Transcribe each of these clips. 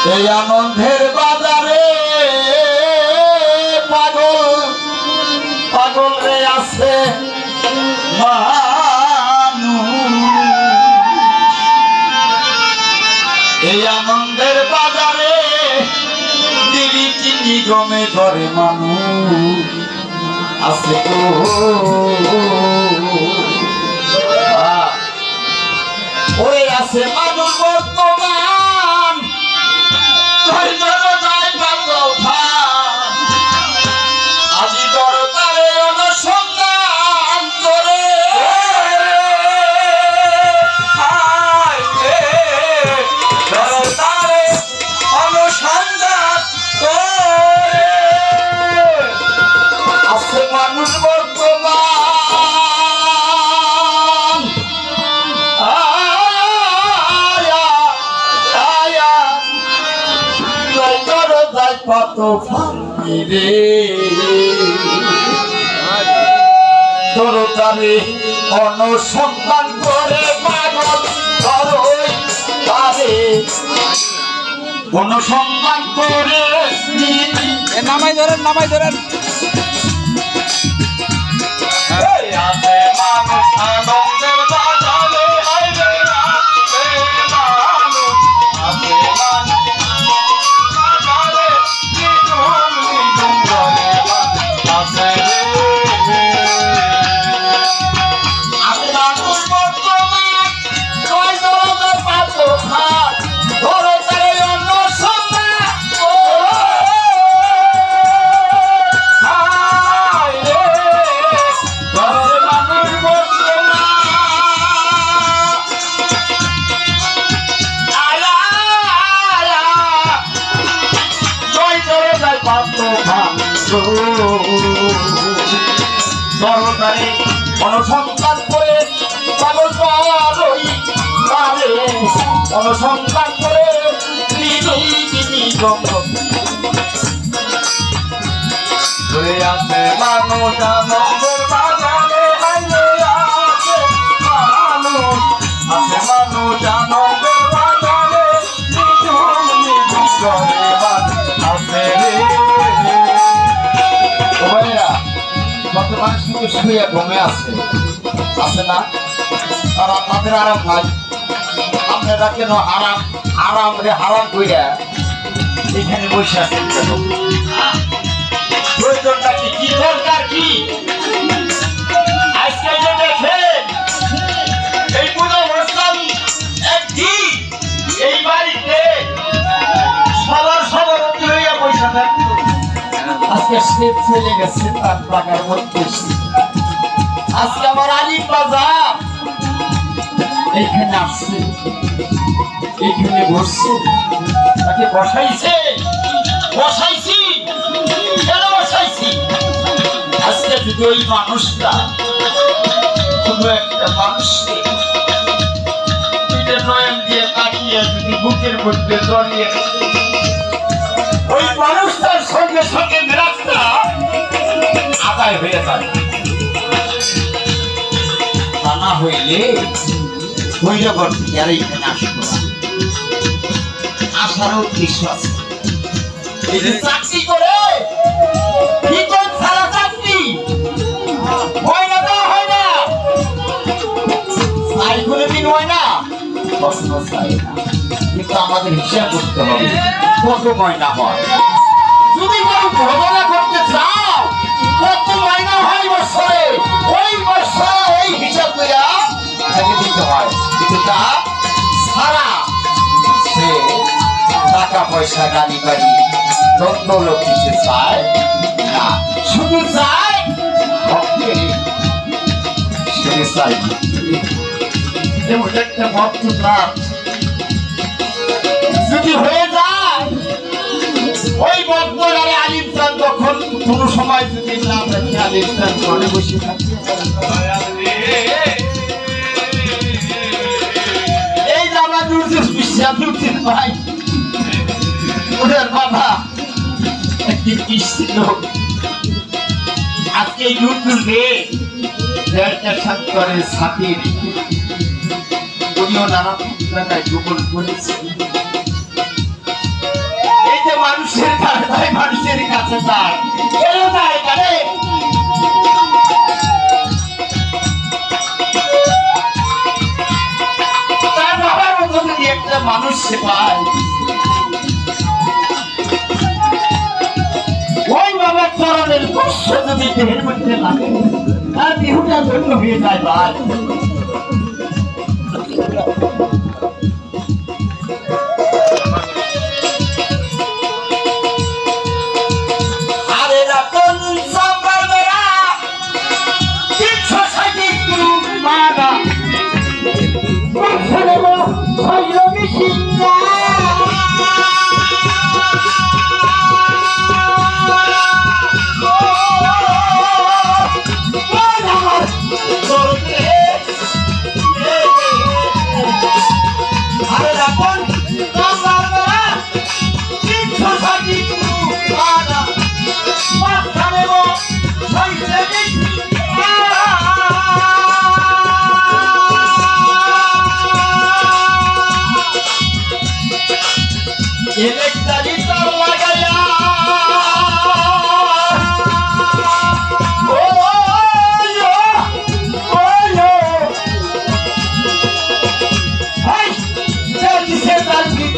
এই আনন্দের বাজারে পাগল পাগল রে আছে এই আনন্দের বাজারে দিলি চিনি গমে ঘরে মানুষ আছে তো ওরে আছে মানুষ বর্তমান আজি দরকারে অনুসন্ধান করে দরকারে অনুসন্ধান করে আছে মানুষ বর্তমান কত ফাঁকিরে দরকারে অনুসন্ধান করে পাগল ধরই তারে অনুসন্ধান করে নামাই ধরেন আছে মানুষ আনন্দের বাজারে আছে মানুষ আছে মানুষ দরকারে অনুসন্ধান করে পাগল পারই তারে অনুসন্ধান করে আছে মানুষ আনন্দের বাজারে আছে মানুষ আনন্দের বাজারে আছে মানুষ কিন্তু শুয়ে ঘুমে আছে না আর আপনাদের আরাম নাই আপনারা কেন আরাম রে হারাম কইরা এখানে বসে আছেন কেন প্রয়োজনটা কি দরকার কি আজকে যে দেখেন এই পূজা অনুষ্ঠান একদিন এই বাড়িতে সবার হইয়া পয়সা থাকতো আজকে শীত চলে গেছে তার টাকার মধ্যে আজকে আমার আলিম বাজার এইখানে আসছে এইখানে বসছে তাকে বসাইছি কেন বসাইছি আজকে যদি ওই মানুষটা কোনো একটা মানুষকে নয়ন দিয়ে তাকিয়ে যদি বুকের মধ্যে জড়িয়ে ওই মানুষটার সঙ্গে সঙ্গে মেরাজটা আদায় হয়ে যায় তা না হইলে ওই যখন আর এইখানে আসবো না আসারও উদ্দেশ্য আছে এই যে চাকরি করে কি কোন সারা চাকরি হয় না চাই করে দিন হয় না কখনো চাই না কিন্তু আমাদের হিসাব করতে হবে কত ময়না হয় যদি কেউ ভোজনা করতে চাও কত ময়না হয় বছরে ওই বছরে ওই হিসাব করে তাকে দিতে হয় কিন্তু তা সারা সে টাকা পয়সা গাড়ি বাড়ি লোক কিছু চায় না শুধু চায় শুধু চাই এমন একটা ভক্ত যদি হয়ে যায় ওই বক্তব্যে আলিম চান তখন কোন সময় যদি না থাকে আলিম চান ঘরে বসে থাকে এই যে আমরা দুর্যোগ বিশ্বাস দুর্দিন ভাই ওদের বাবা একদিন ছিল আজকে এই দুর্যোগে করে সাথী উনিও নানা জায়গায় গোপন করেছে মানুষের কাছে যায়, মানুষের কাছে যায়, কেন যায় কারে? তার বাবার মতো যদি একটা মানুষ সে পায়, ওই বাবার চরণের স্পর্শ যদি দেহের মধ্যে লাগে, তার দেহটা ধন্য হয়ে যায় ভাই। আরে রতন সাম্বার বেড়া 360 মানা বছরের ছয়রবি সিংহা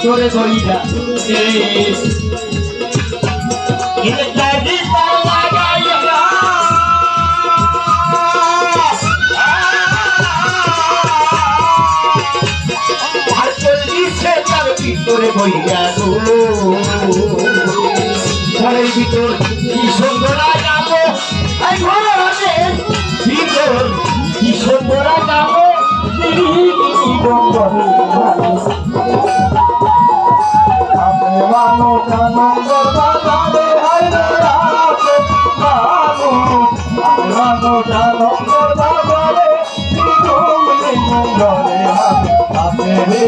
করে গইরা এটা দিতা লাগাইয়া আর চল্লিশে তার ভিতরে বইয়া গো ঘরের ভিতর কি সুন্দর গাবো এই ঘরের ভিতর কি সুন্দর গাবো মানো জানো বাবারে হায় রে আপে মানো জানো বাবারে তুমি মঙ্গলে আপে রে